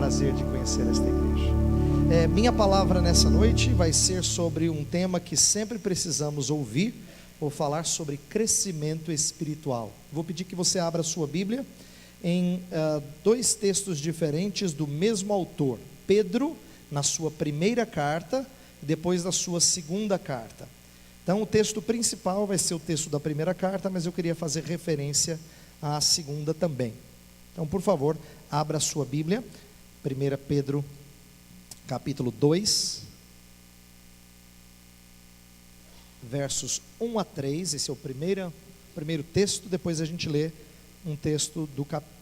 prazer de conhecer esta igreja. Minha palavra nessa noite vai ser sobre um tema que sempre precisamos ouvir. Vou falar sobre crescimento espiritual. Vou pedir que você abra a sua Bíblia em dois textos diferentes do mesmo autor. Pedro, na sua primeira carta, e depois da sua segunda carta. Então o texto principal vai ser o texto da primeira carta, mas eu queria fazer referência à segunda também. Então, por favor, abra a sua Bíblia, 1 Pedro, capítulo 2, versos 1 a 3, esse é o primeiro texto, depois a gente lê um texto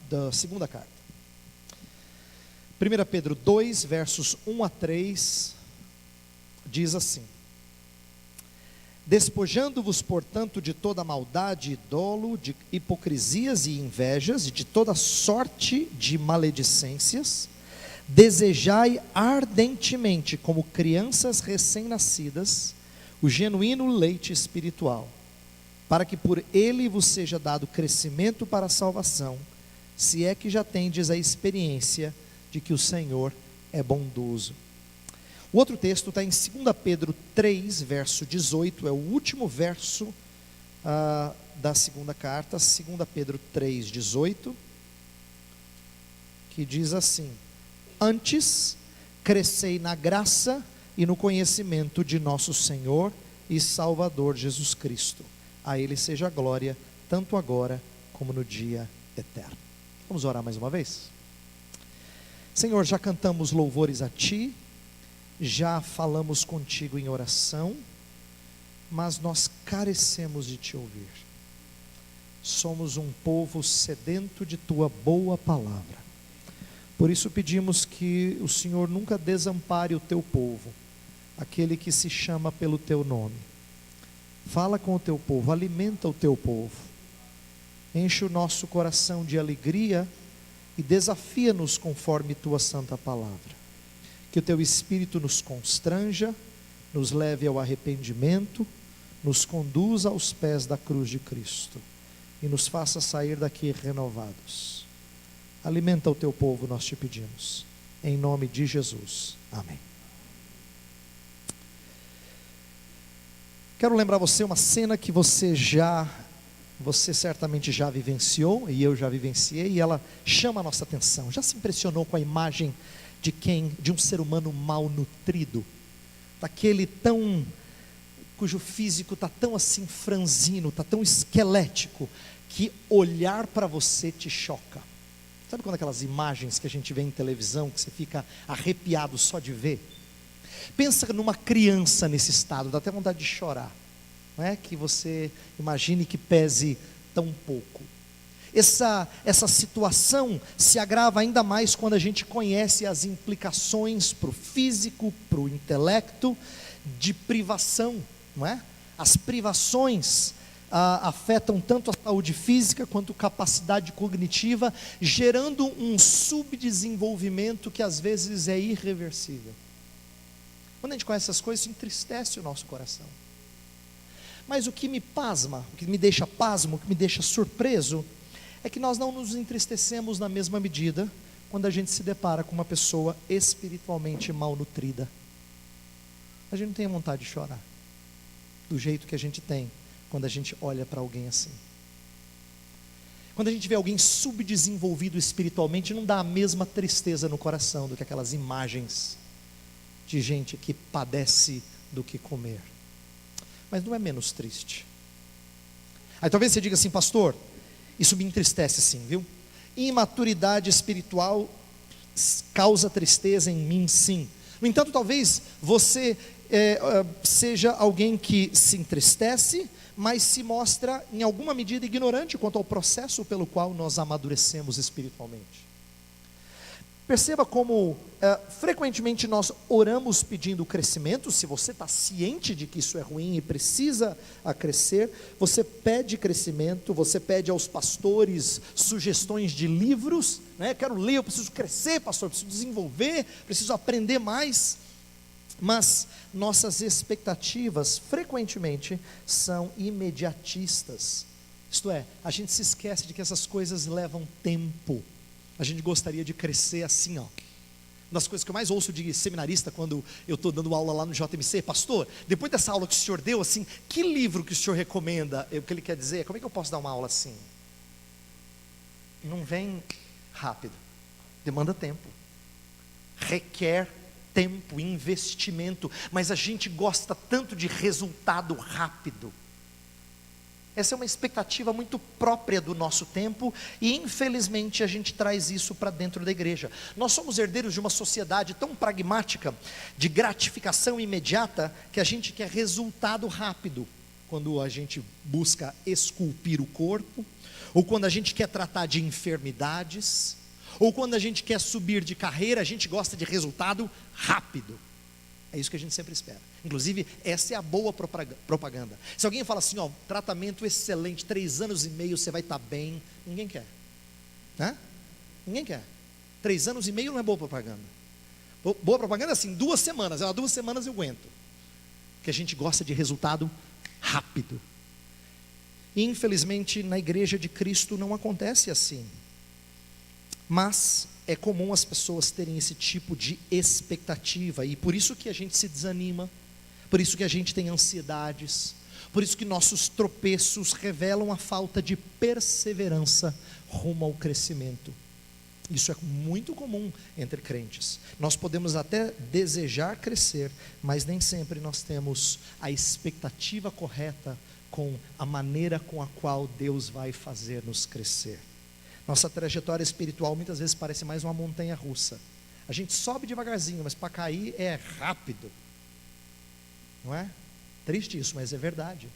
da segunda carta. 1 Pedro 2, versos 1 a 3, diz assim: despojando-vos, portanto, de toda maldade e dolo, de hipocrisias e invejas, e de toda sorte de maledicências, desejai ardentemente, como crianças recém-nascidas, o genuíno leite espiritual, para que por ele vos seja dado crescimento para a salvação, se é que já tendes a experiência de que o Senhor é bondoso. O outro texto está em 2 Pedro 3, verso 18, é o último verso da segunda carta, 2 Pedro 3, 18, que diz assim: antes, crescei na graça e no conhecimento de nosso Senhor e Salvador Jesus Cristo. A Ele seja a glória, tanto agora como no dia eterno. Vamos orar mais uma vez? Senhor, já cantamos louvores a Ti, já falamos contigo em oração, mas nós carecemos de Te ouvir. Somos um povo sedento de Tua boa palavra. Por isso pedimos que o Senhor nunca desampare o Teu povo, aquele que se chama pelo Teu nome. Fala com o Teu povo, alimenta o Teu povo, enche o nosso coração de alegria e desafia-nos conforme Tua santa palavra. Que o Teu Espírito nos constranja, nos leve ao arrependimento, nos conduza aos pés da cruz de Cristo e nos faça sair daqui renovados. Alimenta o Teu povo, nós Te pedimos, em nome de Jesus, amém. Quero lembrar você uma cena que você certamente já vivenciou, e eu já vivenciei, e ela chama a nossa atenção. Já se impressionou com a imagem de um ser humano mal nutrido, daquele cujo físico está tão assim franzino, está tão esquelético, que olhar para você te choca? Sabe quando aquelas imagens que a gente vê em televisão, que você fica arrepiado só de ver? Pensa numa criança nesse estado, dá até vontade de chorar, não é? Que você imagine que pese tão pouco. Essa situação se agrava ainda mais quando a gente conhece as implicações para o físico, para o intelecto, de privação, não é? As privações afetam tanto a saúde física quanto a capacidade cognitiva, gerando um subdesenvolvimento que às vezes é irreversível. Quando a gente conhece essas coisas, isso entristece o nosso coração. Mas o que me pasma, o que me deixa pasmo, o que me deixa surpreso, é que nós não nos entristecemos na mesma medida quando a gente se depara com uma pessoa espiritualmente malnutrida. A gente não tem vontade de chorar do jeito que a gente tem quando a gente olha para alguém assim. Quando a gente vê alguém subdesenvolvido espiritualmente, não dá a mesma tristeza no coração do que aquelas imagens de gente que padece do que comer. Mas não é menos triste. Aí talvez você diga assim: pastor, isso me entristece sim, viu? Imaturidade espiritual causa tristeza em mim, sim. No entanto, talvez você seja alguém que se entristece, mas se mostra em alguma medida ignorante quanto ao processo pelo qual nós amadurecemos espiritualmente. Perceba como frequentemente nós oramos pedindo crescimento. Se você está ciente de que isso é ruim e precisa crescer, você pede crescimento, você pede aos pastores sugestões de livros, né? Quero ler, eu preciso crescer, pastor, preciso desenvolver, preciso aprender mais. Mas nossas expectativas frequentemente são imediatistas. Isto é, a gente se esquece de que essas coisas levam tempo. A gente gostaria de crescer assim, ó, das coisas que eu mais ouço de seminarista quando eu estou dando aula lá no JMC: pastor, depois dessa aula que o senhor deu, assim, que livro que o senhor recomenda? O que ele quer dizer é: como é que eu posso dar uma aula assim? Não vem rápido, demanda tempo, requer tempo, investimento, mas a gente gosta tanto de resultado rápido. Essa é uma expectativa muito própria do nosso tempo e infelizmente a gente traz isso para dentro da igreja. Nós somos herdeiros de uma sociedade tão pragmática, de gratificação imediata, que a gente quer resultado rápido. Quando a gente busca esculpir o corpo, ou quando a gente quer tratar de enfermidades, ou quando a gente quer subir de carreira, a gente gosta de resultado rápido. É isso que a gente sempre espera. Inclusive, essa é a boa propaganda. Se alguém fala assim: ó, tratamento excelente, 3 anos e meio você vai estar bem, ninguém quer, né? Ninguém quer. 3 anos e meio não é boa propaganda. Boa propaganda é assim: 2 semanas, 2 semanas eu aguento. Porque a gente gosta de resultado rápido. E infelizmente na igreja de Cristo não acontece assim. Mas é comum as pessoas terem esse tipo de expectativa, e por isso que a gente se desanima, por isso que a gente tem ansiedades, por isso que nossos tropeços revelam a falta de perseverança rumo ao crescimento. Isso é muito comum entre crentes. Nós podemos até desejar crescer, mas nem sempre nós temos a expectativa correta com a maneira com a qual Deus vai fazer-nos crescer. Nossa trajetória espiritual muitas vezes parece mais uma montanha russa. A gente sobe devagarzinho, mas para cair é rápido. Não é? Triste isso, mas é verdade.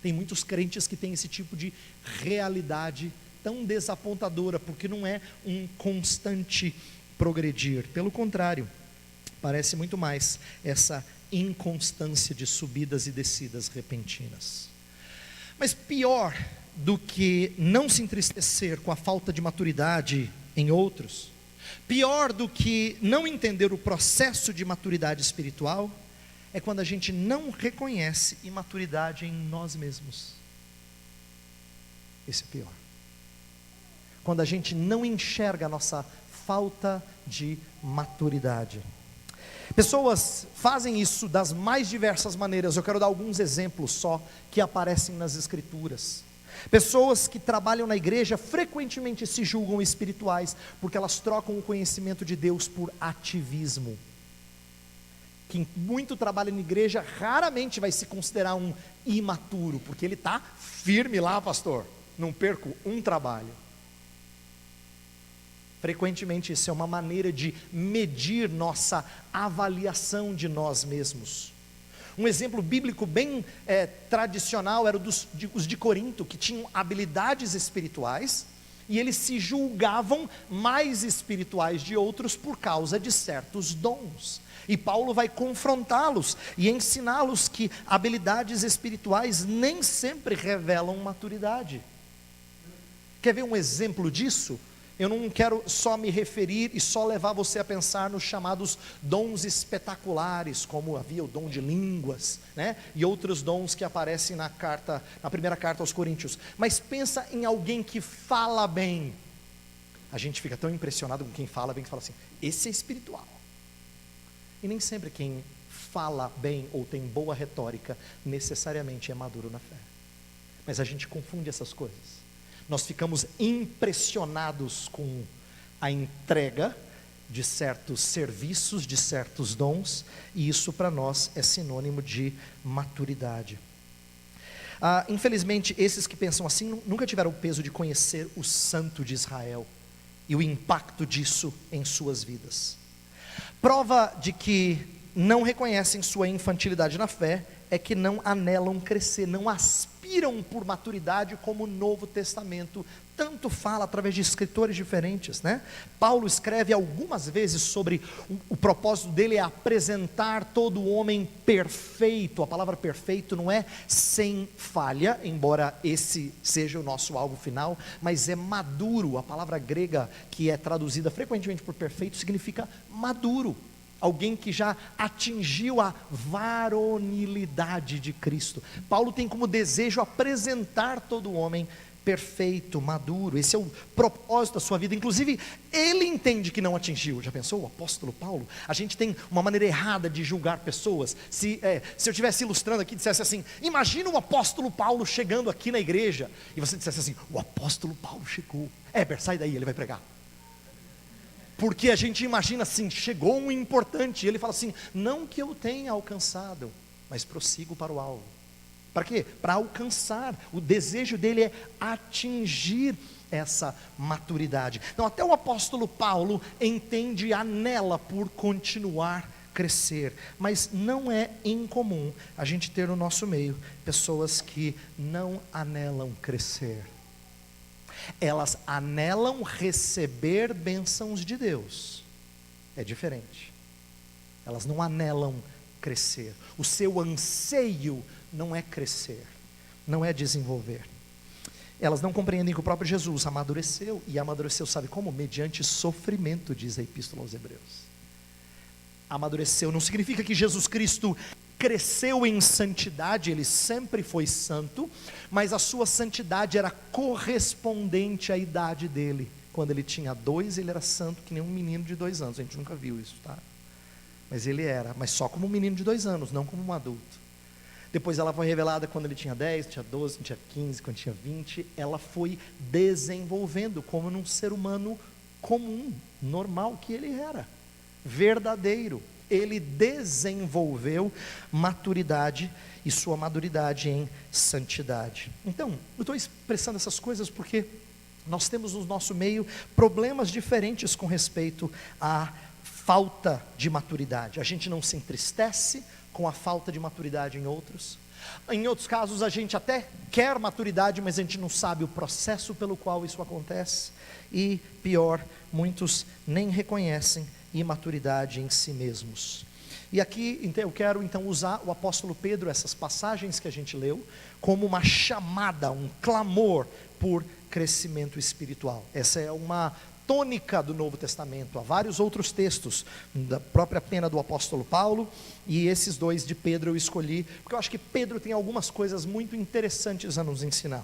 Tem muitos crentes que têm esse tipo de realidade tão desapontadora, porque não é um constante progredir. Pelo contrário, parece muito mais essa inconstância de subidas e descidas repentinas. Mas pior do que não se entristecer com a falta de maturidade em outros, pior do que não entender o processo de maturidade espiritual, é quando a gente não reconhece imaturidade em nós mesmos. Esse é pior. Quando a gente não enxerga a nossa falta de maturidade. Pessoas fazem isso das mais diversas maneiras. Eu quero dar alguns exemplos só que aparecem nas Escrituras. Pessoas que trabalham na igreja frequentemente se julgam espirituais, porque elas trocam o conhecimento de Deus por ativismo. Quem muito trabalha na igreja raramente vai se considerar um imaturo, porque ele está firme lá, pastor, não perco um trabalho. Frequentemente isso é uma maneira de medir nossa avaliação de nós mesmos. Um exemplo bíblico bem tradicional era os de Corinto, que tinham habilidades espirituais, e eles se julgavam mais espirituais de outros por causa de certos dons. E Paulo vai confrontá-los e ensiná-los que habilidades espirituais nem sempre revelam maturidade. Quer ver um exemplo disso? Eu não quero só me referir e só levar você a pensar nos chamados dons espetaculares, como havia o dom de línguas, né? E outros dons que aparecem na primeira carta aos Coríntios. Mas pensa em alguém que fala bem. A gente fica tão impressionado com quem fala bem, que fala assim: esse é espiritual. E nem sempre quem fala bem ou tem boa retórica necessariamente é maduro na fé. Mas a gente confunde essas coisas. Nós ficamos impressionados com a entrega de certos serviços, de certos dons, e isso para nós é sinônimo de maturidade. Infelizmente, esses que pensam assim nunca tiveram o peso de conhecer o Santo de Israel e o impacto disso em suas vidas. Prova de que não reconhecem sua infantilidade na fé é que não anelam crescer, não aspiram por maturidade, como o Novo Testamento tanto fala através de escritores diferentes, né? Paulo escreve algumas vezes sobre o propósito dele é apresentar todo o homem perfeito. A palavra perfeito não é sem falha, embora esse seja o nosso alvo final, mas é maduro. A palavra grega que é traduzida frequentemente por perfeito significa maduro. alguém que já atingiu a varonilidade de Cristo. Paulo tem como desejo apresentar todo homem perfeito, maduro. Esse é o propósito da sua vida. Inclusive, ele entende que não atingiu. Já pensou? O apóstolo Paulo? A gente tem uma maneira errada de julgar pessoas. Se eu estivesse ilustrando aqui, dissesse assim: imagina o apóstolo Paulo chegando aqui na igreja, e você dissesse assim: o apóstolo Paulo chegou. Éber, sai daí, ele vai pregar. Porque a gente imagina assim: chegou um importante, e ele fala assim: não que eu tenha alcançado, mas prossigo para o alvo. Para quê? Para alcançar. O desejo dele é atingir essa maturidade. Então até o apóstolo Paulo entende e anela por continuar crescer. Mas não é incomum a gente ter no nosso meio pessoas que não anelam crescer. Elas anelam receber bênçãos de Deus. É diferente. Elas não anelam crescer. O seu anseio não é crescer, não é desenvolver. Elas não compreendem que o próprio Jesus amadureceu, e amadureceu, sabe como? Mediante sofrimento, diz a Epístola aos Hebreus. Amadureceu não significa que Jesus Cristo cresceu em santidade, ele sempre foi santo, mas a sua santidade era correspondente à idade dele. Quando ele tinha 2, ele era santo que nem um menino de 2 anos. A gente nunca viu isso, tá? Mas ele era, mas só como um menino de 2 anos, não como um adulto. Depois ela foi revelada quando ele tinha 10, tinha 12, tinha 15, quando tinha 20. Ela foi desenvolvendo como num ser humano comum, normal que ele era, verdadeiro. Ele desenvolveu maturidade e sua maturidade em santidade. Então, eu estou expressando essas coisas porque nós temos no nosso meio problemas diferentes com respeito à falta de maturidade. A gente não se entristece com a falta de maturidade em outros. Em outros casos a gente até quer maturidade, mas a gente não sabe o processo pelo qual isso acontece. E pior, muitos nem reconhecem imaturidade em si mesmos. E aqui então, eu quero então usar o apóstolo Pedro, essas passagens que a gente leu, como uma chamada, um clamor por crescimento espiritual. Essa é uma tônica do Novo Testamento. Há vários outros textos da própria pena do apóstolo Paulo, e esses 2 de Pedro eu escolhi porque eu acho que Pedro tem algumas coisas muito interessantes a nos ensinar.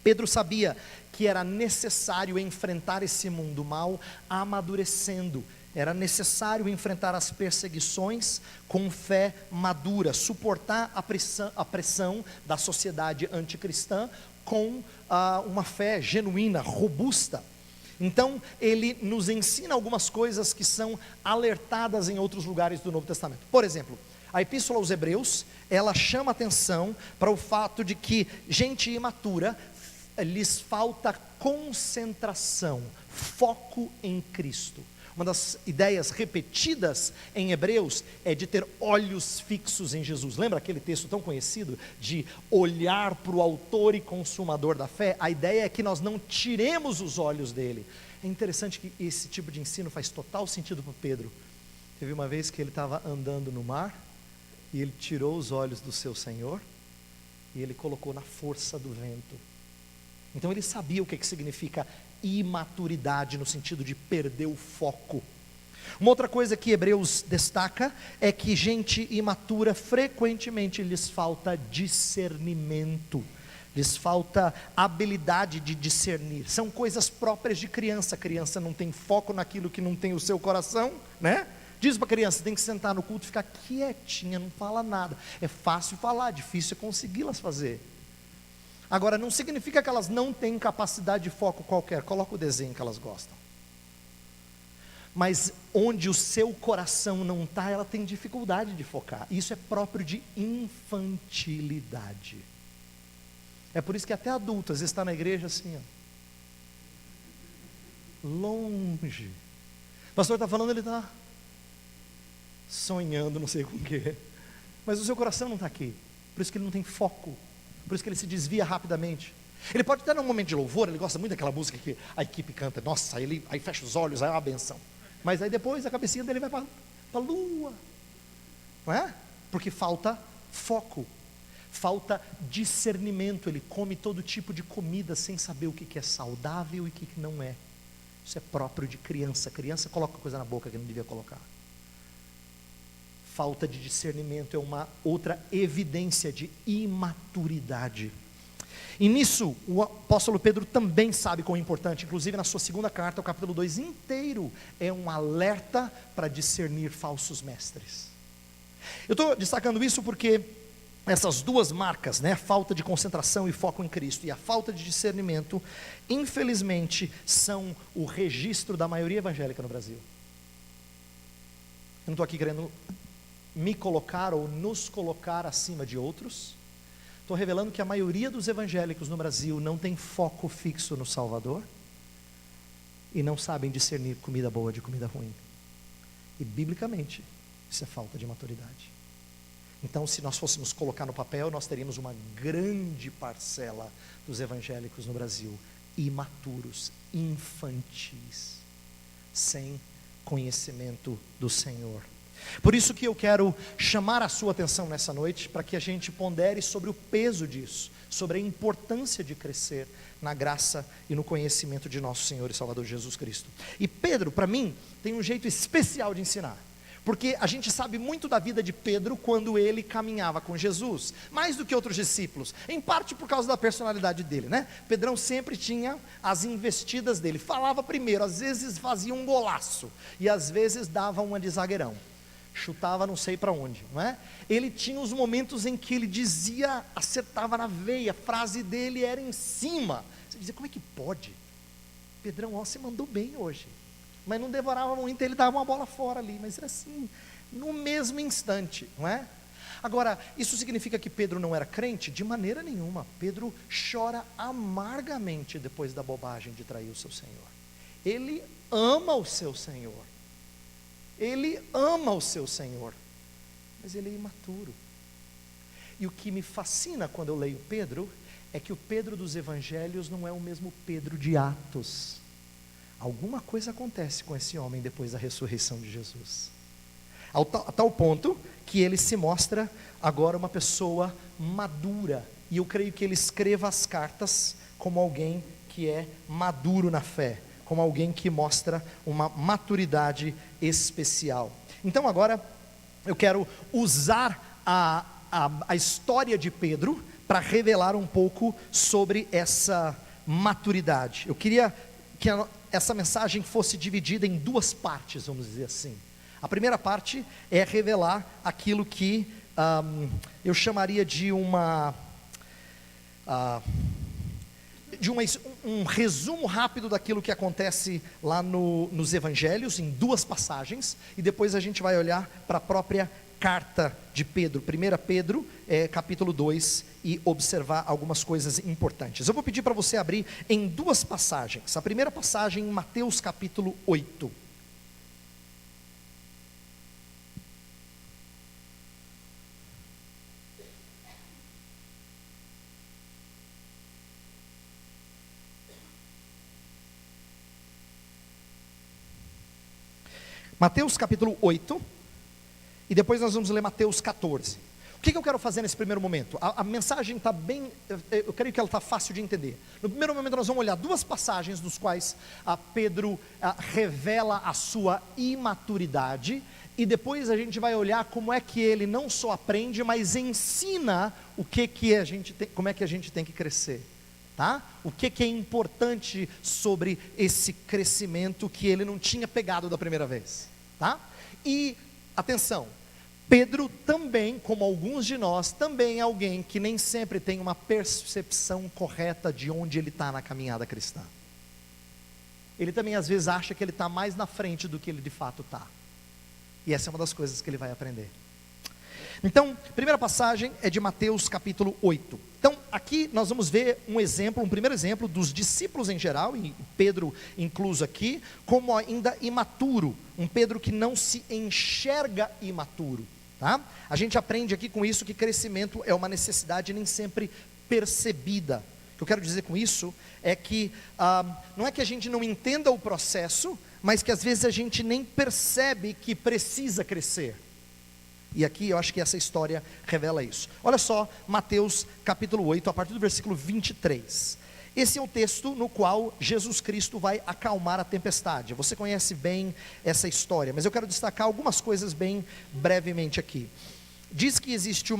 Pedro sabia que era necessário enfrentar esse mundo mal amadurecendo. Era necessário enfrentar as perseguições com fé madura, suportar a pressão da sociedade anticristã com uma fé genuína, robusta. Então ele nos ensina algumas coisas que são alertadas em outros lugares do Novo Testamento. Por exemplo, a Epístola aos Hebreus, ela chama atenção para o fato de que gente imatura lhes falta concentração, foco em Cristo. Uma das ideias repetidas em Hebreus é de ter olhos fixos em Jesus. Lembra aquele texto tão conhecido de olhar para o autor e consumador da fé? A ideia é que nós não tiremos os olhos dele. É interessante que esse tipo de ensino faz total sentido para Pedro. Teve uma vez que ele estava andando no mar e ele tirou os olhos do seu Senhor e ele colocou na força do vento. Então ele sabia o que significa imaturidade, no sentido de perder o foco. Uma outra coisa que Hebreus destaca é que gente imatura frequentemente lhes falta discernimento, lhes falta habilidade de discernir. São coisas próprias de criança. A criança não tem foco naquilo que não tem o seu coração, né? Diz para a criança: tem que sentar no culto e ficar quietinha, não fala nada. É fácil falar, difícil é consegui-las fazer. Agora, não significa que elas não têm capacidade de foco qualquer. Coloca o desenho que elas gostam. Mas onde o seu coração não está, ela tem dificuldade de focar. Isso é próprio de infantilidade. É por isso que até adulto, às vezes está na igreja assim, ó, longe. O pastor está falando, ele está sonhando, não sei com o quê. Mas o seu coração não está aqui. Por isso que ele não tem foco. Por isso que ele se desvia rapidamente. Ele pode estar num momento de louvor, ele gosta muito daquela música que a equipe canta, nossa, aí fecha os olhos, aí é uma benção. Mas aí depois a cabecinha dele vai para a lua, não é? Porque falta foco, falta discernimento. Ele come todo tipo de comida sem saber o que é saudável e o que não é. Isso é próprio de criança. Criança coloca coisa na boca que não devia colocar. falta de discernimento é uma outra evidência de imaturidade. E nisso, o apóstolo Pedro também sabe quão importante, inclusive na sua segunda carta, o capítulo 2 inteiro, é um alerta para discernir falsos mestres. Eu estou destacando isso porque essas duas marcas, né, a falta de concentração e foco em Cristo e a falta de discernimento, infelizmente, são o registro da maioria evangélica no Brasil. Eu não estou aqui querendo me colocar ou nos colocar acima de outros. Estou revelando que a maioria dos evangélicos no Brasil não tem foco fixo no Salvador e não sabem discernir comida boa de comida ruim. E biblicamente, isso é falta de maturidade. Então, se nós fôssemos colocar no papel, nós teríamos uma grande parcela dos evangélicos no Brasil imaturos, infantis, sem conhecimento do Senhor. Por isso que eu quero chamar a sua atenção nessa noite, para que a gente pondere sobre o peso disso, sobre a importância de crescer na graça e no conhecimento de nosso Senhor e Salvador Jesus Cristo. E Pedro, para mim, tem um jeito especial de ensinar, porque a gente sabe muito da vida de Pedro quando ele caminhava com Jesus, mais do que outros discípulos, em parte por causa da personalidade dele, né? Pedrão sempre tinha as investidas dele, falava primeiro, às vezes fazia um golaço, e às vezes dava uma de zagueirão, chutava não sei para onde, não é? Ele tinha os momentos em que ele dizia, acertava na veia, a frase dele era em cima. Você dizia, como é que pode? Pedrão, ó, você mandou bem hoje. Mas não devorava muito, ele dava uma bola fora ali, mas era assim, no mesmo instante, não é? Agora, isso significa que Pedro não era crente? De maneira nenhuma. Pedro chora amargamente depois da bobagem de trair o seu Senhor. Ele ama o seu Senhor. Ele ama o seu Senhor, mas ele é imaturo. E o que me fascina quando eu leio Pedro, é que o Pedro dos evangelhos não é o mesmo Pedro de Atos. Alguma coisa acontece com esse homem depois da ressurreição de Jesus, a tal ponto que ele se mostra agora uma pessoa madura, e eu creio que ele escreva as cartas como alguém que é maduro na fé, como alguém que mostra uma maturidade especial. Então agora, eu quero usar a história de Pedro, para revelar um pouco sobre essa maturidade. Eu queria que essa mensagem fosse dividida em duas partes, vamos dizer assim. A primeira parte é revelar aquilo que eu chamaria de um resumo rápido daquilo que acontece lá nos evangelhos, em duas passagens, e depois a gente vai olhar para a própria carta de Pedro, 1 Pedro, capítulo 2, e observar algumas coisas importantes. Eu vou pedir para você abrir em duas passagens. A primeira passagem em Mateus capítulo 8. Mateus capítulo 8, e depois nós vamos ler Mateus 14. O que eu quero fazer nesse primeiro momento? A mensagem está bem, eu creio que ela está fácil de entender. No primeiro momento nós vamos olhar duas passagens dos quais Pedro revela a sua imaturidade, e depois a gente vai olhar como é que ele não só aprende, mas ensina como é que a gente tem que crescer. Tá? O que é importante sobre esse crescimento que ele não tinha pegado da primeira vez, tá? E, atenção, Pedro também, como alguns de nós, também é alguém que nem sempre tem uma percepção correta de onde ele está na caminhada cristã. Ele também às vezes acha que ele está mais na frente do que ele de fato está, e essa é uma das coisas que ele vai aprender. Então, a primeira passagem é de Mateus capítulo 8. Então, aqui nós vamos ver um primeiro exemplo dos discípulos em geral, e Pedro incluso aqui, como ainda imaturo, um Pedro que não se enxerga imaturo, tá? A gente aprende aqui com isso que crescimento é uma necessidade nem sempre percebida. O que eu quero dizer com isso é que, não é que a gente não entenda o processo, mas que às vezes a gente nem percebe que precisa crescer. E aqui eu acho que essa história revela isso. Olha só, Mateus capítulo 8, a partir do versículo 23. Esse é o texto no qual Jesus Cristo vai acalmar a tempestade. Você conhece bem essa história, mas eu quero destacar algumas coisas bem brevemente aqui. Diz que existe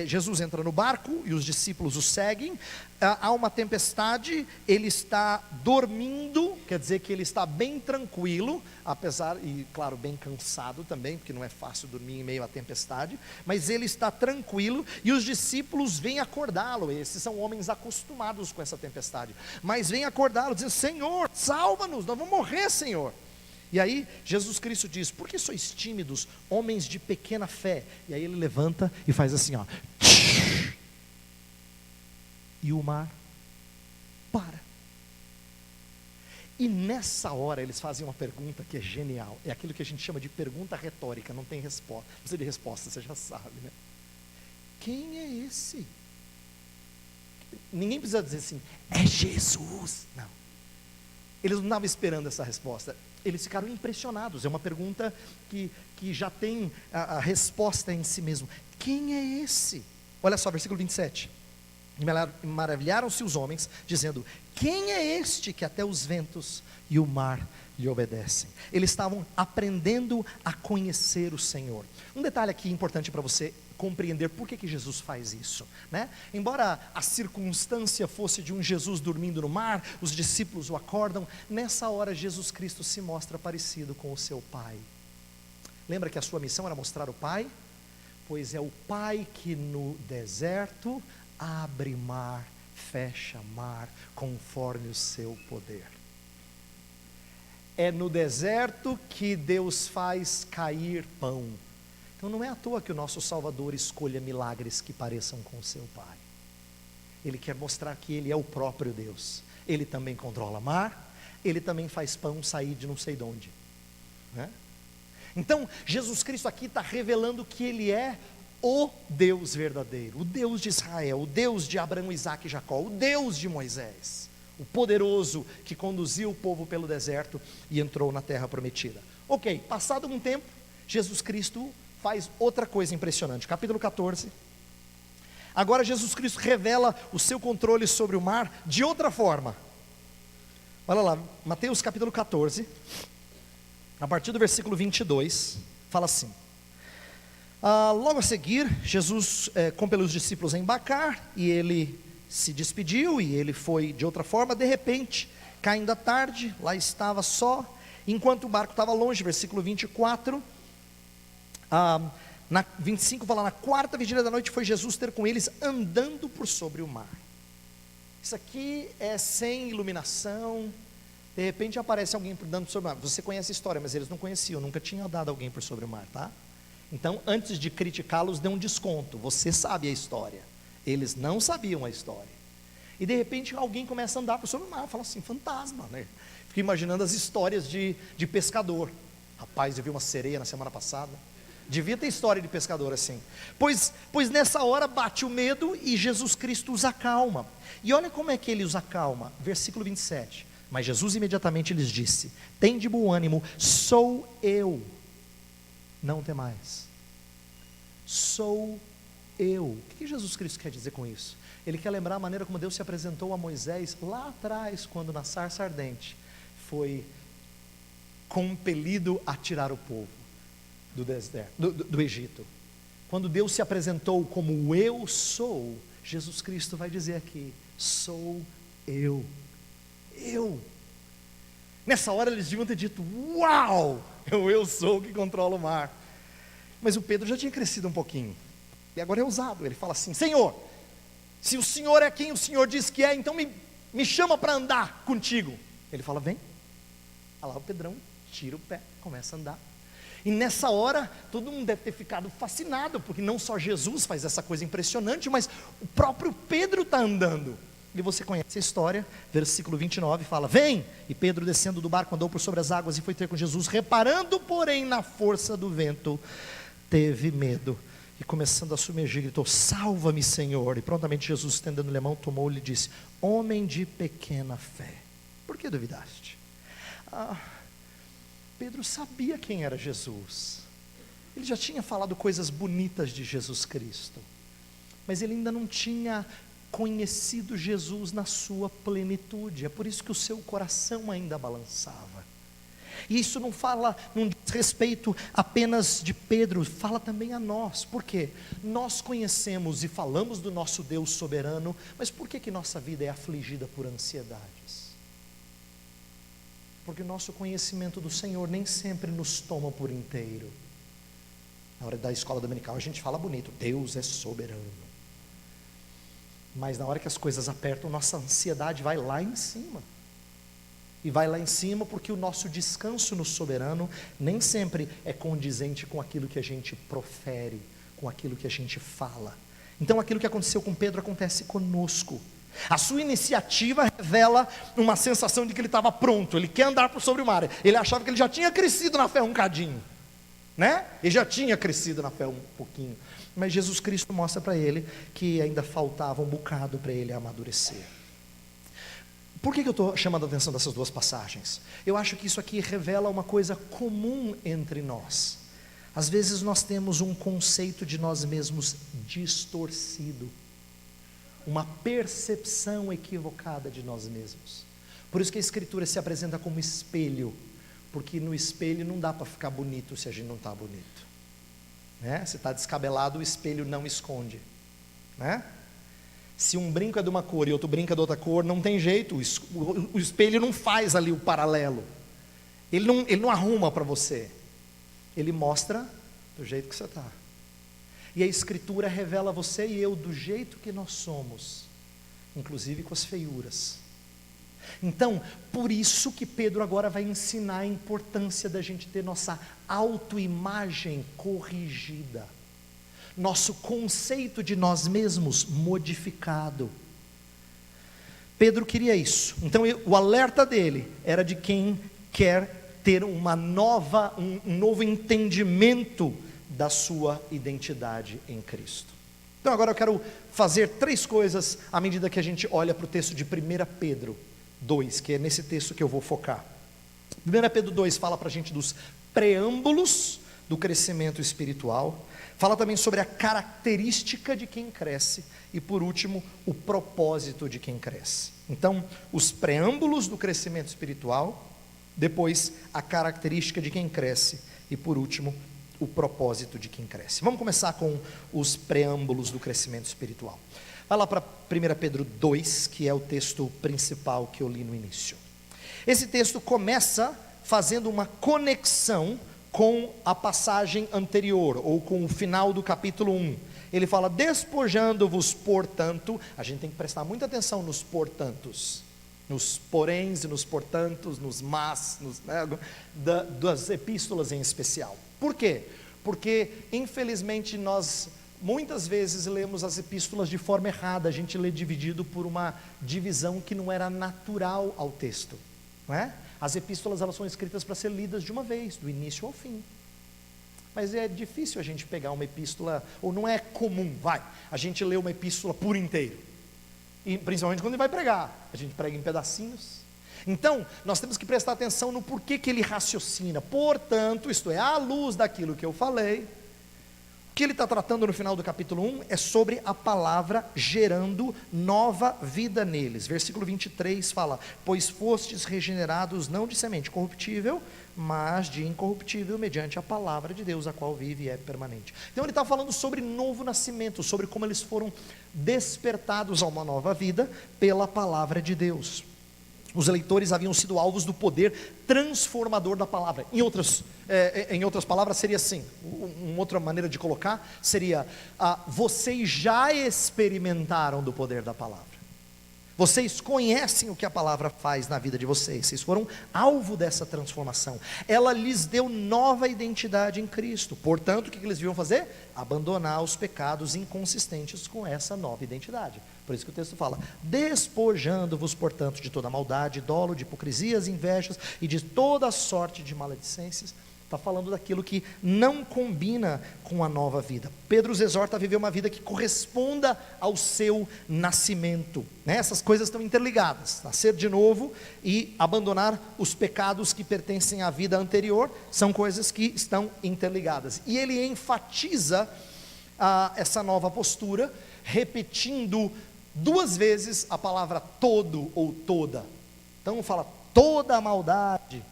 Jesus entra no barco e os discípulos o seguem, há uma tempestade, ele está dormindo, quer dizer que ele está bem tranquilo, apesar, e claro, bem cansado também, porque não é fácil dormir em meio à tempestade, mas ele está tranquilo, e os discípulos vêm acordá-lo. Esses são homens acostumados com essa tempestade, mas vêm acordá-lo, dizendo: Senhor, salva-nos, nós vamos morrer, Senhor. E aí Jesus Cristo diz: por que sois tímidos, homens de pequena fé? E aí ele levanta e faz assim, ó. E o mar para. E nessa hora eles fazem uma pergunta que é genial. É aquilo que a gente chama de pergunta retórica, não tem resposta. Não precisa de resposta, você já sabe, né? Quem é esse? Ninguém precisa dizer assim: é Jesus. Não. Eles não estavam esperando essa resposta. Eles ficaram impressionados. É uma pergunta que já tem a resposta em si mesmo. Quem é esse? Olha só, versículo 27. Maravilharam-se os homens, dizendo: quem é este que até os ventos e o mar lhe obedecem? Eles estavam aprendendo a conhecer o Senhor. Um detalhe aqui importante para você compreender por que Jesus faz isso, né? Embora a circunstância fosse de um Jesus dormindo no mar, os discípulos o acordam, nessa hora Jesus Cristo se mostra parecido com o seu Pai. Lembra que a sua missão era mostrar o Pai? Pois é o Pai que no deserto abre mar, fecha mar, conforme o seu poder. É no deserto que Deus faz cair pão. Então não é à toa que o nosso Salvador escolha milagres que pareçam com o seu Pai. Ele quer mostrar que Ele é o próprio Deus. Ele também controla mar, Ele também faz pão sair de não sei de onde, né? Então Jesus Cristo aqui está revelando que Ele é o Deus verdadeiro, o Deus de Israel, o Deus de Abraão, Isaque e Jacó, o Deus de Moisés, o poderoso que conduziu o povo pelo deserto e entrou na terra prometida. Ok, passado um tempo, Jesus Cristo faz outra coisa impressionante. Capítulo 14. Agora Jesus Cristo revela o seu controle sobre o mar de outra forma. Olha lá, Mateus capítulo 14, a partir do versículo 22, fala assim: logo a seguir, Jesus compeliu os discípulos a embarcar, e ele se despediu, e ele foi de outra forma. De repente, caindo a tarde, lá estava só, enquanto o barco estava longe. Versículo 24, na 25 fala: na quarta vigília da noite foi Jesus ter com eles, andando por sobre o mar. Isso aqui é sem iluminação. De repente aparece alguém andando por sobre o mar. Você conhece a história, mas eles não conheciam, nunca tinham andado alguém por sobre o mar, tá? Então, antes de criticá-los, dê um desconto. Você sabe a história, eles não sabiam a história. E de repente alguém começa a andar por sobre o mar. Fala assim: fantasma, né? Fico imaginando as histórias de pescador. Rapaz, eu vi uma sereia na semana passada. Devia ter história de pescador assim. Pois nessa hora bate o medo e Jesus Cristo os acalma. E olha como é que ele os acalma. Versículo 27. Mas Jesus imediatamente lhes disse: tende bom ânimo, sou eu, não temais. Sou eu. O que Jesus Cristo quer dizer com isso? Ele quer lembrar a maneira como Deus se apresentou a Moisés lá atrás, quando na sarça ardente foi compelido a tirar o povo do deserto, do Egito. Quando Deus se apresentou como eu sou, Jesus Cristo vai dizer aqui: sou eu. Nessa hora eles deviam ter dito: uau, eu sou o que controla o mar. Mas o Pedro já tinha crescido um pouquinho, e agora é ousado. Ele fala assim: Senhor, se o Senhor é quem o Senhor diz que é, então me chama para andar contigo. Ele fala: vem. Olha lá o Pedrão, tira o pé, começa a andar. E nessa hora, todo mundo deve ter ficado fascinado, porque não só Jesus faz essa coisa impressionante, mas o próprio Pedro está andando. E você conhece a história, versículo 29 fala: vem! E Pedro, descendo do barco, andou por sobre as águas e foi ter com Jesus. Reparando, porém, na força do vento, teve medo, e começando a submergir, gritou: salva-me, Senhor! E prontamente Jesus, estendendo-lhe a mão, tomou-lhe e disse: homem de pequena fé, por que duvidaste? Pedro sabia quem era Jesus. Ele já tinha falado coisas bonitas de Jesus Cristo, mas ele ainda não tinha conhecido Jesus na sua plenitude. É por isso que o seu coração ainda balançava. E isso não diz respeito apenas de Pedro, fala também a nós. Por quê? Nós conhecemos e falamos do nosso Deus soberano, mas por que nossa vida é afligida por ansiedades? Porque o nosso conhecimento do Senhor nem sempre nos toma por inteiro. Na hora da escola dominical a gente fala bonito, Deus é soberano. Mas na hora que as coisas apertam, nossa ansiedade vai lá em cima. E vai lá em cima porque o nosso descanso no soberano nem sempre é condizente com aquilo que a gente profere, com aquilo que a gente fala. Então aquilo que aconteceu com Pedro acontece conosco. A sua iniciativa revela uma sensação de que ele estava pronto, ele quer andar por sobre o mar. Ele achava que ele já tinha crescido na fé um cadinho, né? Ele já tinha crescido na fé um pouquinho. Mas Jesus Cristo mostra para ele que ainda faltava um bocado para ele amadurecer. Por que eu estou chamando a atenção dessas duas passagens? Eu acho que isso aqui revela uma coisa comum entre nós. Às vezes nós temos um conceito de nós mesmos distorcido, uma percepção equivocada de nós mesmos. Por isso que a Escritura se apresenta como espelho, porque no espelho não dá para ficar bonito se a gente não está bonito, né? Se está descabelado, o espelho não esconde, né? Se um brinco é de uma cor e outro brinco é de outra cor, não tem jeito, o espelho não faz ali o paralelo, ele não arruma para você, ele mostra do jeito que você está. E a Escritura revela você e eu do jeito que nós somos, inclusive com as feiuras. Então, por isso que Pedro agora vai ensinar a importância da gente ter nossa autoimagem corrigida, nosso conceito de nós mesmos modificado. Pedro queria isso. Então o alerta dele era de quem quer ter um novo entendimento da sua identidade em Cristo. Então agora eu quero fazer 3 coisas à medida que a gente olha para o texto de 1 Pedro 2, que é nesse texto que eu vou focar. 1 Pedro 2 fala para a gente dos preâmbulos do crescimento espiritual, fala também sobre a característica de quem cresce e, por último, o propósito de quem cresce. Então, os preâmbulos do crescimento espiritual, depois a característica de quem cresce e, por último, o propósito de quem cresce. Vamos começar com os preâmbulos do crescimento espiritual. Vai lá para 1 Pedro 2, que é o texto principal que eu li no início. Esse texto começa fazendo uma conexão com a passagem anterior, ou com o final do capítulo 1. Ele fala, despojando-vos, portanto, a gente tem que prestar muita atenção nos portantos, nos poréns e nos portantos, nos mas, das epístolas em especial. Por quê? Porque, infelizmente, nós muitas vezes lemos as epístolas de forma errada, a gente lê dividido por uma divisão que não era natural ao texto, não é? As epístolas, elas são escritas para ser lidas de uma vez, do início ao fim. Mas é difícil a gente pegar uma epístola, ou não é comum, a gente lê uma epístola por inteiro. E principalmente quando ele vai pregar, a gente prega em pedacinhos. Então, nós temos que prestar atenção no porquê que ele raciocina. Portanto, isto é, à luz daquilo que eu falei, o que ele está tratando no final do capítulo 1 é sobre a palavra gerando nova vida neles. Versículo 23 fala, pois fostes regenerados não de semente corruptível, mas de incorruptível, mediante a palavra de Deus, a qual vive e é permanente. Então ele está falando sobre novo nascimento, sobre como eles foram despertados a uma nova vida pela palavra de Deus. Os eleitores haviam sido alvos do poder transformador da palavra. Em outras palavras seria assim, uma outra maneira de colocar seria, vocês já experimentaram do poder da palavra. Vocês conhecem o que a palavra faz na vida de vocês. Vocês foram alvo dessa transformação. Ela lhes deu nova identidade em Cristo. Portanto, o que eles deviam fazer? Abandonar os pecados inconsistentes com essa nova identidade. Por isso que o texto fala, despojando-vos, portanto, de toda maldade, dolo, de hipocrisias, invejas e de toda sorte de maledicências. Está falando daquilo que não combina com a nova vida. Pedro os exorta a viver uma vida que corresponda ao seu nascimento, né? Essas coisas estão interligadas, nascer de novo e abandonar os pecados que pertencem à vida anterior, são coisas que estão interligadas. E ele enfatiza essa nova postura, repetindo 2 vezes a palavra todo ou toda. Então fala toda a maldade,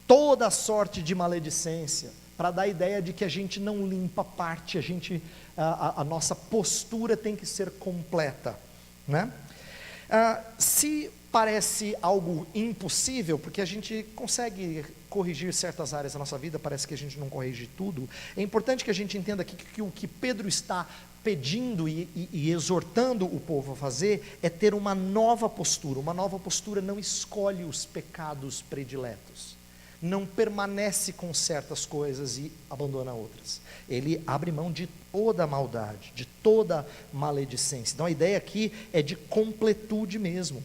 toda a sorte de maledicência, para dar a ideia de que a gente não limpa parte, a nossa postura tem que ser completa, né? Se parece algo impossível, porque a gente consegue corrigir certas áreas da nossa vida, parece que a gente não corrige tudo, é importante que a gente entenda aqui que o que Pedro está pedindo e exortando o povo a fazer, é ter uma nova postura. Uma nova postura não escolhe os pecados prediletos, não permanece com certas coisas e abandona outras, ele abre mão de toda a maldade, de toda a maledicência. Então a ideia aqui é de completude mesmo,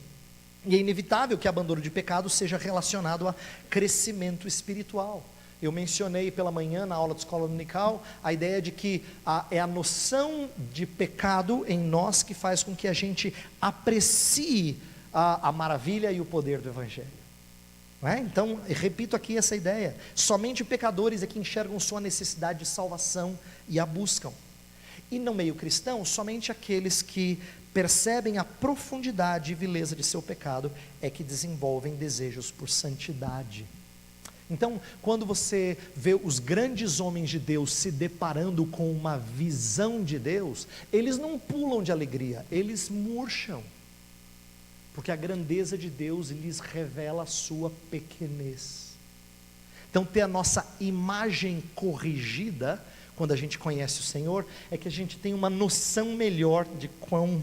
e é inevitável que o abandono de pecado seja relacionado a crescimento espiritual. Eu mencionei pela manhã na aula de escola dominical a ideia de que é a noção de pecado em nós que faz com que a gente aprecie a maravilha e o poder do Evangelho. Não é? Então, eu repito aqui essa ideia: somente pecadores é que enxergam sua necessidade de salvação e a buscam. E no meio cristão, somente aqueles que percebem a profundidade e vileza de seu pecado é que desenvolvem desejos por santidade. Então, quando você vê os grandes homens de Deus se deparando com uma visão de Deus, eles não pulam de alegria, eles murcham, porque a grandeza de Deus lhes revela a sua pequenez. Então, ter a nossa imagem corrigida, quando a gente conhece o Senhor, é que a gente tem uma noção melhor de quão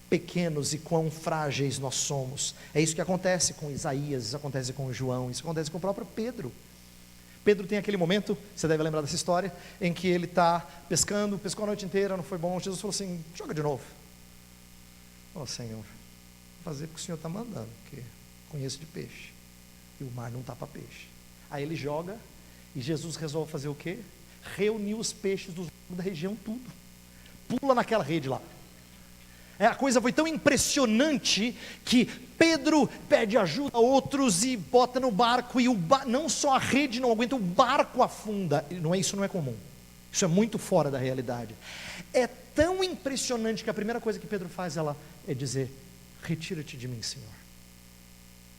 pequenos e quão frágeis nós somos. É isso que acontece com Isaías, isso acontece com João, isso acontece com o próprio Pedro. Pedro tem aquele momento, você deve lembrar dessa história, em que ele está pescando, pescou a noite inteira, não foi bom. Jesus falou assim: joga de novo. Ó Senhor, vou fazer porque o Senhor está mandando, porque conheço de peixe, e o mar não está para peixe. Aí ele joga, e Jesus resolve fazer o quê? Reunir os peixes da região tudo, pula naquela rede lá. A coisa foi tão impressionante que Pedro pede ajuda a outros e bota no barco, e não só a rede não aguenta, o barco afunda. Isso não é comum, isso é muito fora da realidade. É tão impressionante que a primeira coisa que Pedro faz é dizer: retira-te de mim, Senhor,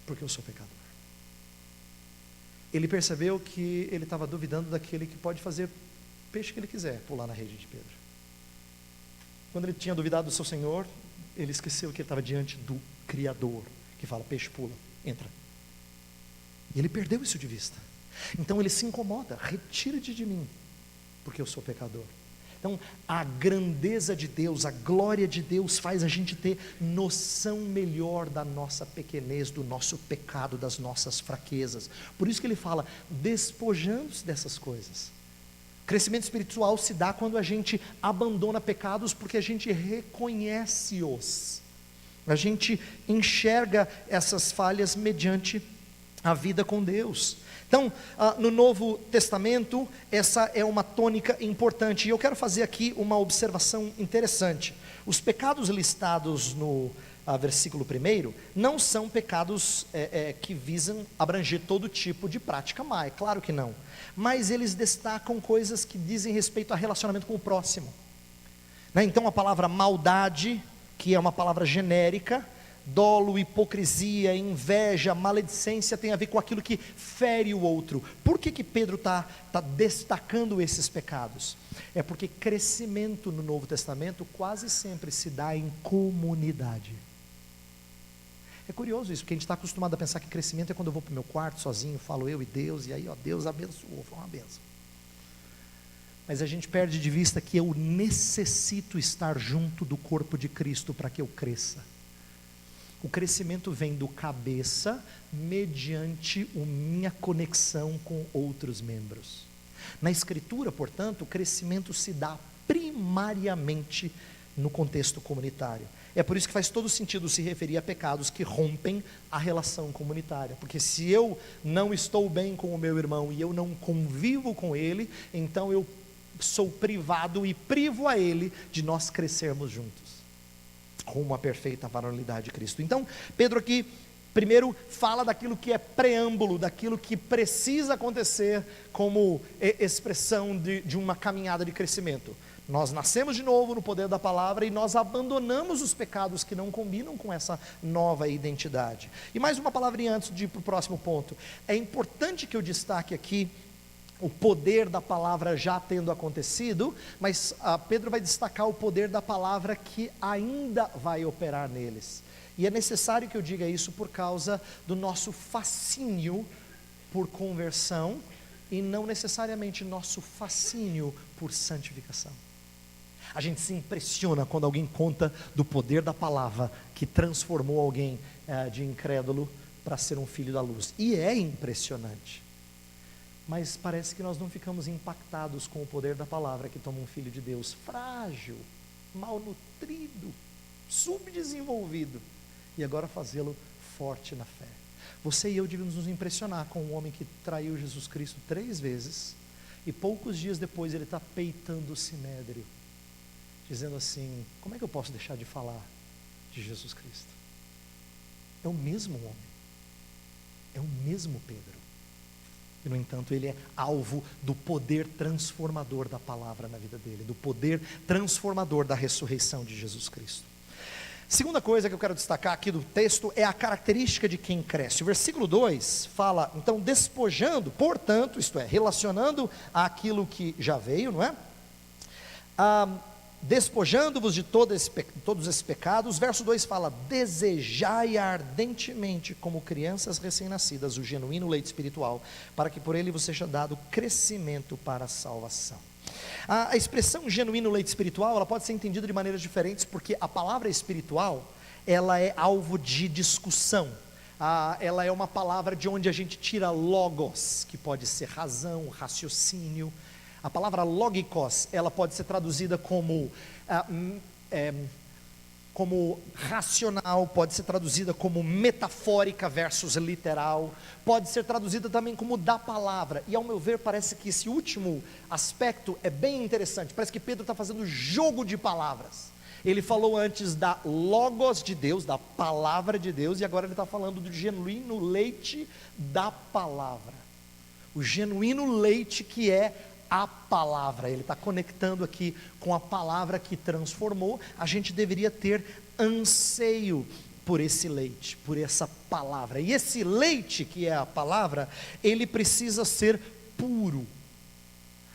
porque eu sou pecador. Ele percebeu que ele estava duvidando daquele que pode fazer peixe que ele quiser pular na rede de Pedro. Quando ele tinha duvidado do seu Senhor, ele esqueceu que ele estava diante do Criador, que fala: peixe pula, entra. E ele perdeu isso de vista. Então ele se incomoda: retira-te de mim, porque eu sou pecador. Então a grandeza de Deus, a glória de Deus faz a gente ter noção melhor da nossa pequenez, do nosso pecado, das nossas fraquezas. Por isso que ele fala: despojando-se dessas coisas. Crescimento espiritual se dá quando a gente abandona pecados, porque a gente reconhece-os, a gente enxerga essas falhas mediante a vida com Deus. Então, no Novo Testamento, essa é uma tônica importante, e eu quero fazer aqui uma observação interessante. Os pecados listados no versículo 1, não são pecados que visam abranger todo tipo de prática má, é claro que não, mas eles destacam coisas que dizem respeito a relacionamento com o próximo, né? Então a palavra maldade, que é uma palavra genérica, dolo, hipocrisia, inveja, maledicência, tem a ver com aquilo que fere o outro. Por que Pedro está destacando esses pecados? É porque crescimento no Novo Testamento quase sempre se dá em comunidade. É curioso isso, porque a gente está acostumado a pensar que crescimento é quando eu vou para o meu quarto sozinho, falo eu e Deus, e aí Deus abençoou, foi uma benção. Mas a gente perde de vista que eu necessito estar junto do corpo de Cristo para que eu cresça. O crescimento vem do cabeça, mediante a minha conexão com outros membros. Na Escritura, portanto, o crescimento se dá primariamente no contexto comunitário. É por isso que faz todo sentido se referir a pecados que rompem a relação comunitária, porque se eu não estou bem com o meu irmão e eu não convivo com ele, então eu sou privado e privo a ele de nós crescermos juntos rumo à perfeita varonilidade de Cristo. Então Pedro aqui primeiro fala daquilo que é preâmbulo, daquilo que precisa acontecer como expressão de uma caminhada de crescimento. Nós nascemos de novo no poder da palavra e nós abandonamos os pecados que não combinam com essa nova identidade. E mais uma palavrinha antes de ir para o próximo ponto. É importante que eu destaque aqui o poder da palavra já tendo acontecido, mas Pedro vai destacar o poder da palavra que ainda vai operar neles. E é necessário que eu diga isso por causa do nosso fascínio por conversão e não necessariamente nosso fascínio por santificação. A gente se impressiona quando alguém conta do poder da palavra que transformou alguém de incrédulo para ser um filho da luz. E é impressionante. Mas parece que nós não ficamos impactados com o poder da palavra que toma um filho de Deus frágil, malnutrido, subdesenvolvido, e agora fazê-lo forte na fé. Você e eu devemos nos impressionar com um homem que traiu Jesus Cristo 3 vezes, e poucos dias depois ele está peitando o sinédrio, dizendo assim: como é que eu posso deixar de falar de Jesus Cristo? É o mesmo homem, é o mesmo Pedro. E no entanto ele é alvo do poder transformador da palavra na vida dele, do poder transformador da ressurreição de Jesus Cristo. Segunda coisa que eu quero destacar aqui do texto é a característica de quem cresce. O versículo 2 fala, então, despojando, portanto, isto é, relacionando àquilo que já veio, não é? Despojando-vos de todos esses pecados. Verso 2 fala: desejai ardentemente, como crianças recém-nascidas, o genuíno leite espiritual, para que por ele vos seja dado crescimento para a salvação. A expressão genuíno leite espiritual, ela pode ser entendida de maneiras diferentes, porque a palavra espiritual, ela é alvo de discussão. Ela é uma palavra de onde a gente tira logos, que pode ser razão, raciocínio. A palavra logikos, ela pode ser traduzida como racional, pode ser traduzida como metafórica versus literal, pode ser traduzida também como da palavra. E ao meu ver parece que esse último aspecto é bem interessante. Parece que Pedro está fazendo jogo de palavras. Ele falou antes da logos de Deus, da palavra de Deus, e agora ele está falando do genuíno leite da palavra. O genuíno leite que é a palavra. Ele está conectando aqui com a palavra que transformou. A gente deveria ter anseio por esse leite, por essa palavra. E esse leite que é a palavra, ele precisa ser puro.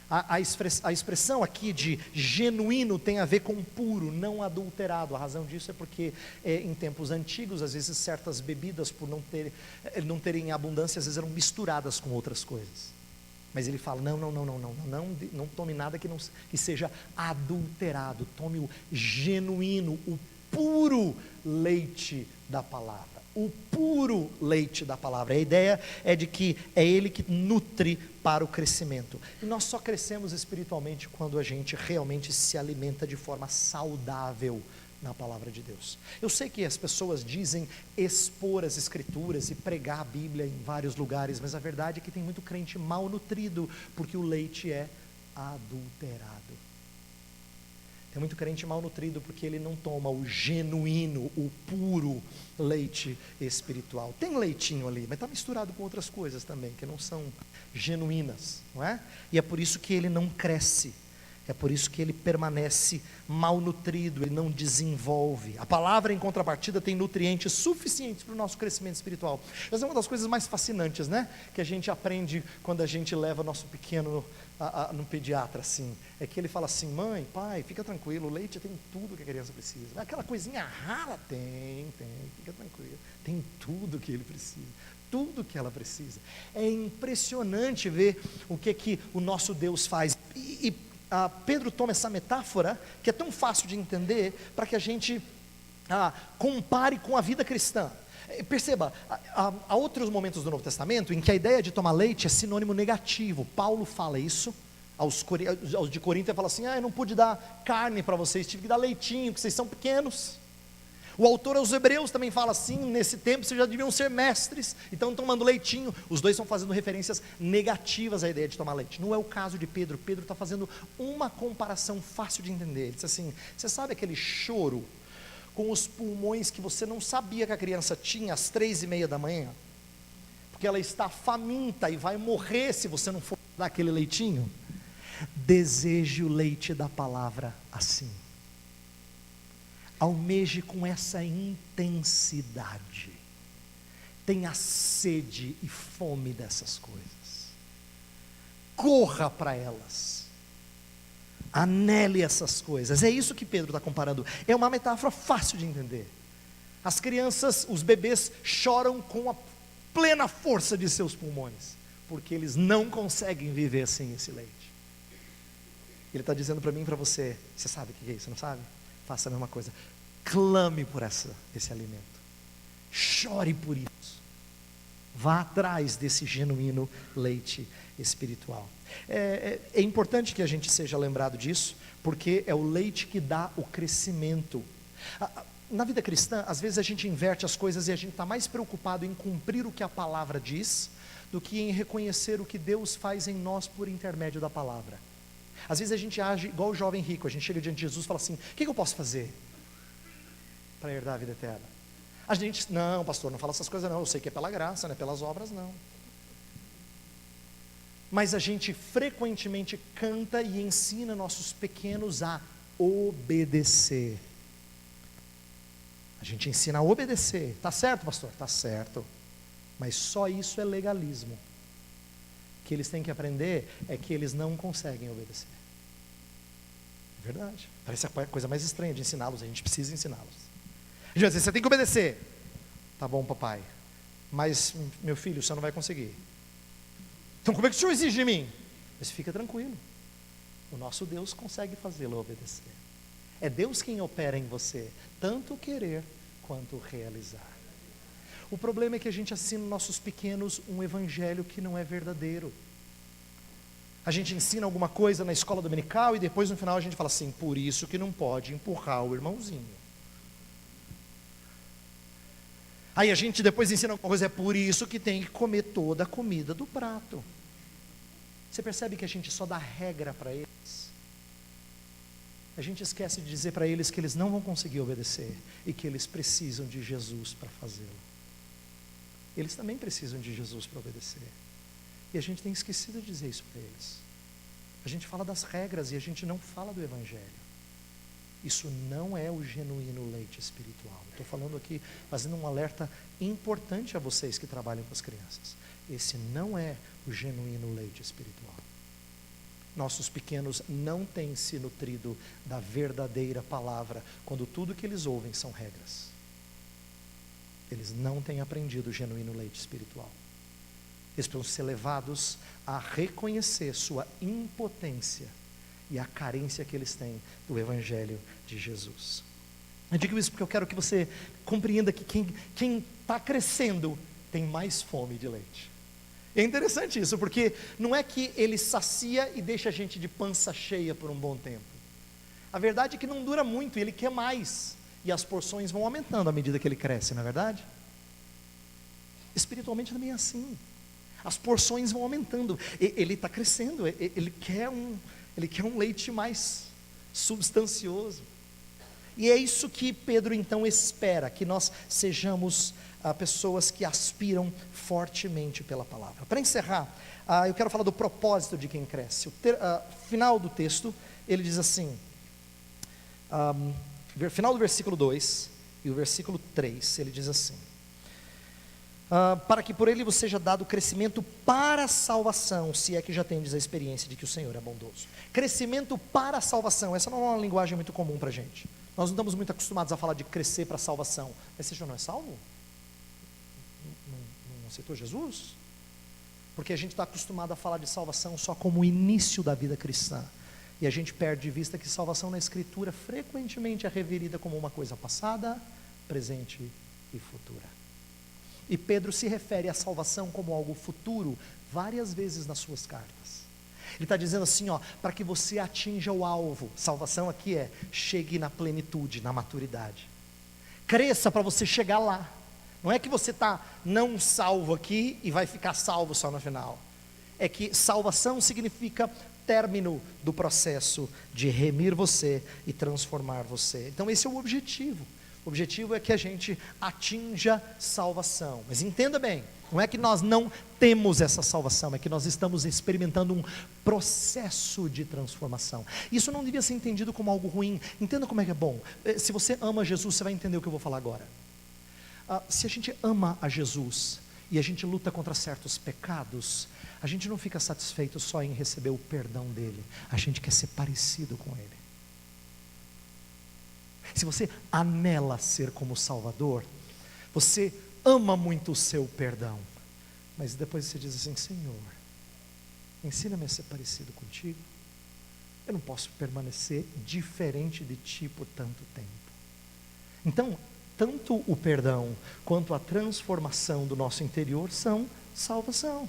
A expressão aqui de genuíno tem a ver com puro, não adulterado. A razão disso é porque em tempos antigos, às vezes certas bebidas, por não terem abundância, às vezes eram misturadas com outras coisas. Mas ele fala: não tome nada que seja adulterado, tome o genuíno, o puro leite da palavra, o puro leite da palavra. A ideia é de que é ele que nutre para o crescimento, e nós só crescemos espiritualmente quando a gente realmente se alimenta de forma saudável na palavra de Deus. Eu sei que as pessoas dizem expor as escrituras e pregar a Bíblia em vários lugares, mas a verdade é que tem muito crente mal nutrido, porque o leite é adulterado. Tem muito crente mal nutrido porque ele não toma o genuíno, o puro leite espiritual. Tem leitinho ali, mas está misturado com outras coisas também, que não são genuínas, não é? E é por isso que ele não cresce. É por isso que ele permanece malnutrido, ele não desenvolve. A palavra, em contrapartida, tem nutrientes suficientes para o nosso crescimento espiritual. Essa é uma das coisas mais fascinantes, né? Que a gente aprende quando a gente leva nosso pequeno no pediatra, assim. É que ele fala assim: mãe, pai, fica tranquilo, o leite tem tudo que a criança precisa. Aquela coisinha rala, tem, fica tranquilo. Tem tudo que ele precisa, tudo que ela precisa. É impressionante ver o que o nosso Deus faz. Pedro toma essa metáfora, que é tão fácil de entender, para que a gente compare com a vida cristã. Perceba, há outros momentos do Novo Testamento em que a ideia de tomar leite é sinônimo negativo. Paulo fala isso aos de Corinto, ele fala assim: eu não pude dar carne para vocês, tive que dar leitinho, porque vocês são pequenos. O autor aos Hebreus também fala assim: nesse tempo vocês já deviam ser mestres, então tomando leitinho. Os dois estão fazendo referências negativas à ideia de tomar leite. Não é o caso de Pedro. Pedro está fazendo uma comparação fácil de entender. Ele diz assim: você sabe aquele choro com os pulmões que você não sabia que a criança tinha às 3:30 da manhã? Porque ela está faminta e vai morrer se você não for dar aquele leitinho. Deseje o leite da palavra assim. Almeje com essa intensidade. Tenha sede e fome dessas coisas. Corra para elas. Anele essas coisas. É isso que Pedro está comparando. É uma metáfora fácil de entender. As crianças, os bebês choram com a plena força de seus pulmões, porque eles não conseguem viver sem esse leite. Ele está dizendo para mim e para você: você sabe o que é isso, não sabe? Faça a mesma coisa. Clame por esse alimento. Chore por isso. Vá atrás desse genuíno leite espiritual. É importante que a gente seja lembrado disso, porque é o leite que dá o crescimento. Na vida cristã, às vezes a gente inverte as coisas e a gente está mais preocupado em cumprir o que a palavra diz, do que em reconhecer o que Deus faz em nós por intermédio da palavra. Às vezes a gente age igual o jovem rico. A gente chega diante de Jesus e fala assim: o que eu posso fazer para herdar a vida eterna? A gente, não pastor, não fala essas coisas não, eu sei que é pela graça, não é pelas obras não. Mas a gente frequentemente canta e ensina nossos pequenos a obedecer. A gente ensina a obedecer. Está certo, pastor? Está certo. Mas só isso é legalismo. O que eles têm que aprender é que eles não conseguem obedecer. É verdade. Parece a coisa mais estranha de ensiná-los. A gente precisa ensiná-los. A gente vai dizer: você tem que obedecer. Tá bom, papai. Mas, meu filho, você não vai conseguir. Então como é que o senhor exige de mim? Mas fica tranquilo. O nosso Deus consegue fazê-lo obedecer. É Deus quem opera em você, tanto querer quanto realizar. O problema é que a gente ensina nossos pequenos um evangelho que não é verdadeiro. A gente ensina alguma coisa na escola dominical e depois no final a gente fala assim: por isso que não pode empurrar o irmãozinho. Aí a gente depois ensina alguma coisa: é por isso que tem que comer toda a comida do prato. Você percebe que a gente só dá regra para eles? A gente esquece de dizer para eles que eles não vão conseguir obedecer e que eles precisam de Jesus para fazê-lo. Eles também precisam de Jesus para obedecer. E a gente tem esquecido de dizer isso para eles. A gente fala das regras e a gente não fala do evangelho. Isso não é o genuíno leite espiritual. Estou falando aqui, fazendo um alerta importante a vocês que trabalham com as crianças. Esse não é o genuíno leite espiritual. Nossos pequenos não têm se nutrido da verdadeira palavra, quando tudo que eles ouvem são regras. Eles não têm aprendido o genuíno leite espiritual. Eles precisam ser levados a reconhecer sua impotência e a carência que eles têm do Evangelho de Jesus. Eu digo isso porque eu quero que você compreenda que quem está crescendo tem mais fome de leite. É interessante isso, porque não é que ele sacia e deixa a gente de pança cheia por um bom tempo. A verdade é que não dura muito, ele quer mais. E as porções vão aumentando à medida que ele cresce, não é verdade? Espiritualmente também é assim. As porções vão aumentando. Ele está crescendo, ele quer um leite mais substancioso. E é isso que Pedro então espera, que nós sejamos pessoas que aspiram fortemente pela palavra. Para encerrar, eu quero falar do propósito de quem cresce. Final do texto, ele diz assim, final do versículo 2 e o versículo 3, ele diz assim: para que por ele vos seja dado crescimento para a salvação, se é que já tendes a experiência de que o Senhor é bondoso. Crescimento para a salvação, essa não é uma linguagem muito comum para a gente. Nós não estamos muito acostumados a falar de crescer para a salvação. Mas você já não é salvo? Não aceitou Jesus? Porque a gente está acostumado a falar de salvação só como o início da vida cristã. E a gente perde de vista que salvação na Escritura frequentemente é referida como uma coisa passada, presente e futura. E Pedro se refere à salvação como algo futuro várias vezes nas suas cartas. Ele está dizendo assim, para que você atinja o alvo. Salvação aqui é: chegue na plenitude, na maturidade. Cresça para você chegar lá. Não é que você está não salvo aqui e vai ficar salvo só no final. É que salvação significa término do processo de remir você e transformar você. Então esse é o objetivo. O objetivo é que a gente atinja salvação. Mas entenda bem, não é que nós não temos essa salvação, é que nós estamos experimentando um processo de transformação. Isso não devia ser entendido como algo ruim. Entenda como é que é bom. Se você ama Jesus, você vai entender o que eu vou falar agora. Se a gente ama a Jesus e a gente luta contra certos pecados, a gente não fica satisfeito só em receber o perdão dele, a gente quer ser parecido com ele. Se você anela ser como Salvador, você ama muito o seu perdão, mas depois você diz assim: Senhor, ensina-me a ser parecido contigo. Eu não posso permanecer diferente de ti por tanto tempo. Então, tanto o perdão quanto a transformação do nosso interior são salvação.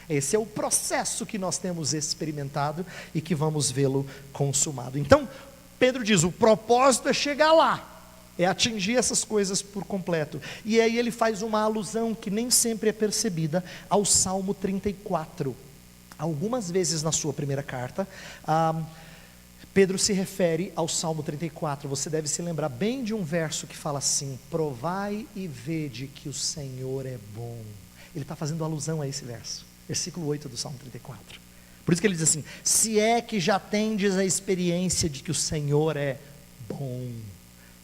Esse é o processo que nós temos experimentado e que vamos vê-lo consumado. Então, Pedro diz: o propósito é chegar lá, é atingir essas coisas por completo. E aí ele faz uma alusão que nem sempre é percebida ao Salmo 34. Algumas vezes na sua primeira carta, Pedro se refere ao Salmo 34. Você deve se lembrar bem de um verso que fala assim: provai e vede que o Senhor é bom. Ele está fazendo alusão a esse verso, versículo 8 do Salmo 34. Por isso que ele diz assim: se é que já tendes a experiência de que o Senhor é bom,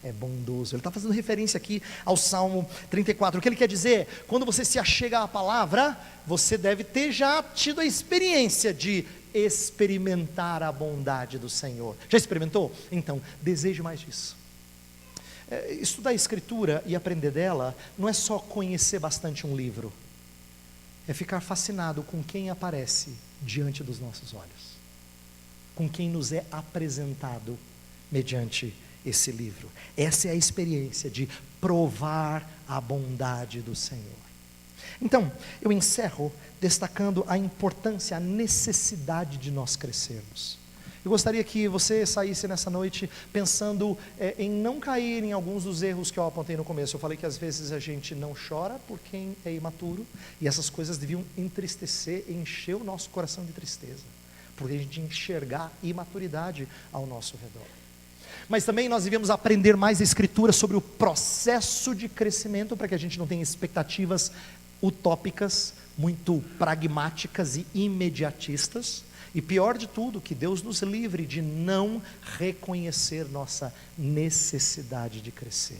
é bondoso. Ele está fazendo referência aqui ao Salmo 34. O que ele quer dizer? Quando você se achega à palavra, você deve ter já tido a experiência de experimentar a bondade do Senhor. Já experimentou? Então, deseje mais disso. Estudar a Escritura e aprender dela não é só conhecer bastante um livro, é ficar fascinado com quem aparece diante dos nossos olhos, com quem nos é apresentado mediante esse livro. Essa é a experiência de provar a bondade do Senhor. Então, eu encerro destacando a importância, a necessidade de nós crescermos. Eu gostaria que você saísse nessa noite pensando em não cair em alguns dos erros que eu apontei no começo. Eu falei que às vezes a gente não chora por quem é imaturo, e essas coisas deviam entristecer, encher o nosso coração de tristeza, porque a gente enxergar imaturidade ao nosso redor. Mas também nós devemos aprender mais a Escritura sobre o processo de crescimento, para que a gente não tenha expectativas utópicas, muito pragmáticas e imediatistas. E pior de tudo, que Deus nos livre de não reconhecer nossa necessidade de crescer.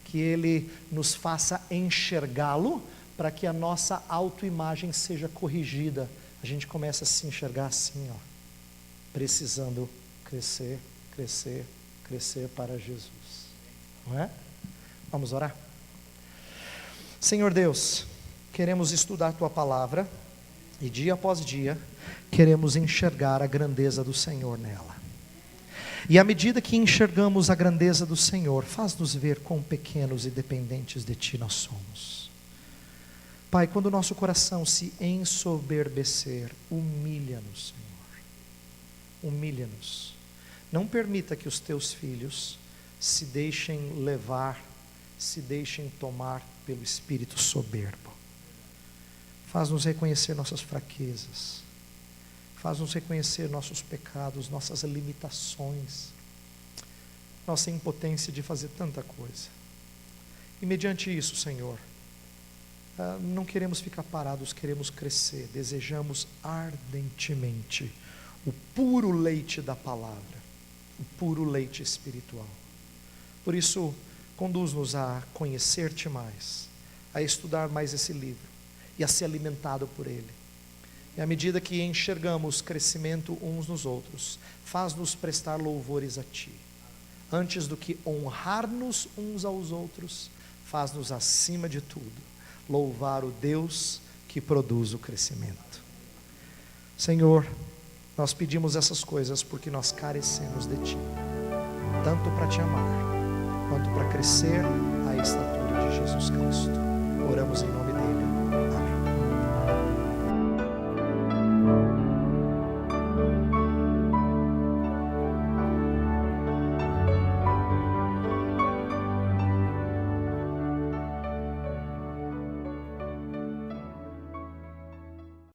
Que Ele nos faça enxergá-lo, para que a nossa autoimagem seja corrigida. A gente começa a se enxergar assim, precisando crescer, crescer, crescer para Jesus. Não é? Vamos orar? Senhor Deus, queremos estudar a Tua Palavra, e dia após dia queremos enxergar a grandeza do Senhor nela. E à medida que enxergamos a grandeza do Senhor, faz-nos ver quão pequenos e dependentes de Ti nós somos. Pai, quando o nosso coração se ensoberbecer, humilha-nos, Senhor. Humilha-nos. Não permita que os Teus filhos se deixem levar, se deixem tomar pelo espírito soberbo. Faz-nos reconhecer nossas fraquezas, faz-nos reconhecer nossos pecados, nossas limitações, nossa impotência de fazer tanta coisa. E mediante isso, Senhor, não queremos ficar parados, queremos crescer, desejamos ardentemente o puro leite da palavra, o puro leite espiritual. Por isso, conduz-nos a conhecer-te mais, a estudar mais esse livro e a ser alimentado por ele. E à medida que enxergamos crescimento uns nos outros, faz-nos prestar louvores a Ti. Antes do que honrar-nos uns aos outros, faz-nos acima de tudo louvar o Deus que produz o crescimento. Senhor, nós pedimos essas coisas porque nós carecemos de Ti, tanto para Te amar, quanto para crescer à estatura de Jesus Cristo. Oramos em nome